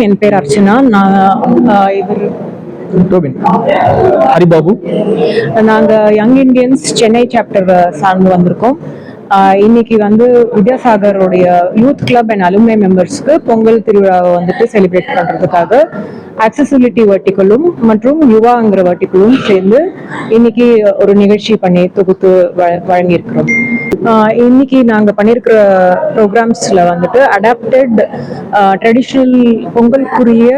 என் பேர் அர்ச்சனா. நான் இவர் டோபின் ஹரிபாபு. நாங்கள் யங் இண்டியன்ஸ் சென்னை சாப்டர் சார்ந்து வந்திருக்கோம். இன்னைக்கு வித்யாசாகருடைய யூத் கிளப் அண்ட் அலுமினி மெம்பர்ஸ்க்கு பொங்கல் திருவிழாவை செலிப்ரேட் பண்ணுறதுக்காக ஆக்சசிபிலிட்டி வெர்டிக்கலும் மற்றும் யுவாங்கிற வெர்டிக்கலும் சேர்ந்து இன்னைக்கு ஒரு நிகழ்ச்சி பண்ணி தொகுத்து வழங்கியிருக்கிறோம். இன்னைக்கு நாங்கள் பண்ணியிருக்கிற ப்ரோக்ராம்ஸில் அடாப்டட் ட்ரெடிஷ்னல் பொங்கலுக்குரிய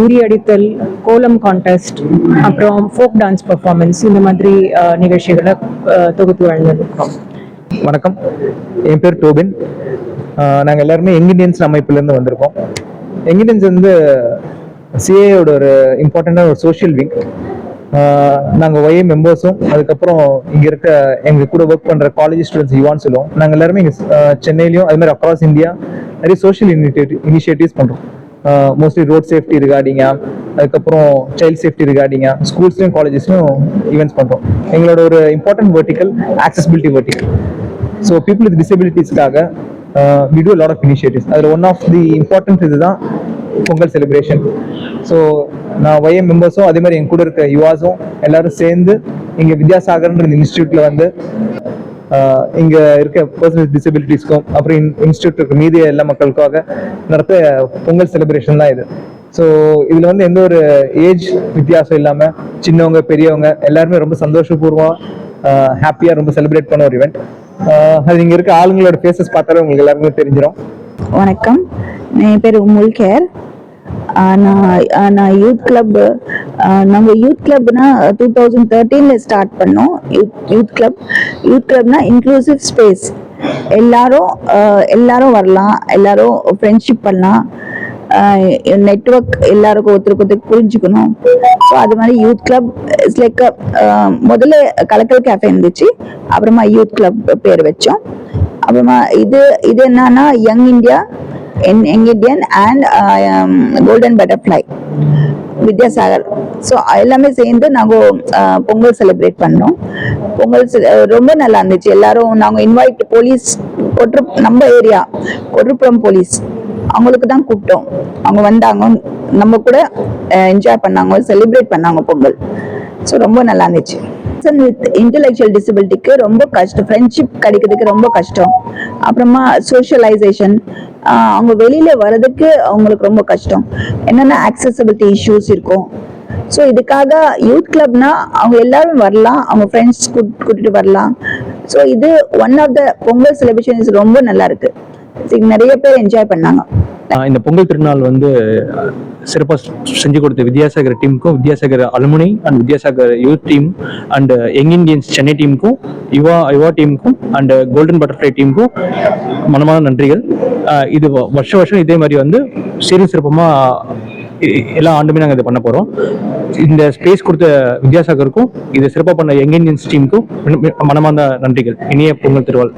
உரியடித்தல், கோலம் கான்டெஸ்ட், அப்புறம் ஃபோக் டான்ஸ் பர்ஃபார்மன்ஸ், இந்த மாதிரி நிகழ்ச்சிகளை தொகுத்து வழங்கியிருக்கிறோம். வணக்கம், என் பேர் டோபின். நாங்கள் எல்லாருமே யங் இண்டியன்ஸ் அமைப்புலேருந்து வந்திருக்கோம். யங் இண்டியன்ஸ் சிஏயோட ஒரு இம்பார்ட்டண்டான ஒரு சோஷியல் விங். நாங்கள் ஒய்ஏ மெம்பர்ஸும் அதுக்கப்புறம் இங்கே இருக்க எங்கள் கூட ஒர்க் பண்ணுற காலேஜ் ஸ்டூடெண்ட்ஸ் யுவான்னு சொல்லுவோம். நாங்கள் எல்லாருமே இங்கே சென்னையிலையும் அது மாதிரி அக்ராஸ் இந்தியா நிறைய சோஷியல் இனிஷியேட்டிவ்ஸ் பண்ணுறோம். மோஸ்ட்லி ரோட் சேஃப்டி ரிகார்டிங்க, அதுக்கப்புறம் சைல்ட் சேஃப்டி ரிகார்டிங்க, ஸ்கூல்ஸ்லையும் காலேஜஸ்லையும் ஈவெண்ட்ஸ் பண்ணுறோம். எங்களோட ஒரு important vertical accessibility vertical. So people with டிசபிலிட்டிஸ்க்காக we do a lot of initiatives. அதில் ஒன் ஆஃப் தி இம்பார்ட்டன்ட் இதுதான் பொங்கல் செலிப்ரேஷன். ஸோ நான் ஒய்ஏ மெம்பர்ஸும் அதே மாதிரி என் கூட இருக்க யுவாஸும் எல்லாரும் சேர்ந்து இங்கே வித்யாசாகர்ன்ற இன்ஸ்டியூட்டில் இங்கே இருக்க பர்சனல் டிசபிலிட்டிஸ்க்கும் அப்புறம் இன்ஸ்டியூட் இருக்க மீதிய எல்லா மக்களுக்காக நடத்த பொங்கல் செலிப்ரேஷன் தான் இது. ஸோ இதில் எந்த ஒரு ஏஜ் வித்தியாசம் இல்லாமல் சின்னவங்க பெரியவங்க எல்லாருமே ரொம்ப சந்தோஷபூர்வமாக ஹாப்பியாக ரொம்ப செலிப்ரேட் பண்ண ஒரு ஈவெண்ட். அது இங்கே இருக்க ஆளுங்களோட ஃபேஸஸ் பார்த்தாலே உங்களுக்கு எல்லாருமே தெரிஞ்சிடும். வணக்கம், என் பேர் உமுல் கேர். நான் யூத் கிளப், நாங்கள் யூத் கிளப்னா 2013 ஸ்டார்ட் பண்ணோம். யூத் கிளப்னா இன்க்ளூசிவ் ஸ்பேஸ். எல்லாரும் வரலாம், எல்லாரும் ஃப்ரெண்ட்ஷிப் பண்ணலாம், நெட்வொர்க் எல்லாருக்கும் ஒருத்தருக்கு புரிஞ்சுக்கணும். ஸோ அது மாதிரி யூத் கிளப் இட்ஸ் லைக் முதல்ல கலக்கல் கேஃபே இருந்துச்சு, அப்புறமா யூத் கிளப் பேர் வச்சோம். அப்புறமா இது என்னன்னா young Indian and golden butterfly Vidyasagar. So எல்லாமே சேர்ந்து நாங்கள் பொங்கல் செலிப்ரேட் பண்ணோம். பொங்கல் ரொம்ப நல்லா இருந்துச்சு. எல்லாரும் நாங்கள் இன்வைட் போலீஸ் நம்ம ஏரியா கொட்டுப்புறம் போலீஸ் அவங்களுக்கு தான் கூப்பிட்டோம். அவங்க வந்தாங்க, நம்ம கூட என்ஜாய் பண்ணாங்க, செலிப்ரேட் பண்ணாங்க பொங்கல். ஸோ ரொம்ப நல்லா இருந்துச்சு. வித் இன்டெலெக்சுவல் டிசபிலிட்டிக்கு ரொம்ப கஷ்டம், ஃப்ரெண்ட்ஷிப் கிடைக்கிறதுக்கு ரொம்ப கஷ்டம். அப்புறமா சோஷியலைசேஷன், அவங்க வெளியில வர்றதுக்கு அவங்களுக்கு ரொம்ப கஷ்டம். என்னென்ன ஆக்சசிபிலிட்டி இஷ்யூஸ் இருக்கும். ஸோ இதுக்காக யூத் கிளப்னா அவங்க எல்லாரும் வரலாம், அவங்க ஃப்ரெண்ட்ஸ் கூட்டிட்டு வரலாம். ஸோ இது one of the Pongal celebration ரொம்ப நல்லா இருக்கு. நிறைய பேர் என்ஜாய் பண்ணாங்க. இந்த பொங்கல் திருநாள் சிறப்பாக செஞ்சு கொடுத்த வித்யாசாகர் டீமுக்கும், Vidyasagar alumni and Vidyasagar youth team and young Indians Chennai டீமுக்கும், யுவா டீமுக்கும் அண்ட் கோல்டன் பட்டர்ஃப்ளை டீமுக்கும் மனமான நன்றிகள். இது வருஷம் இதே மாதிரி சீரும் சிறப்பமாக எல்லா ஆண்டுமே நாங்கள் இதை பண்ண போகிறோம். இந்த ஸ்பேஸ் கொடுத்த வித்யாசாகருக்கும் இதை சிறப்பாக பண்ண யங் இண்டியன்ஸ் டீமுக்கும் மனமார்ந்த நன்றிகள். இனிய பொங்கல் திருநாள்.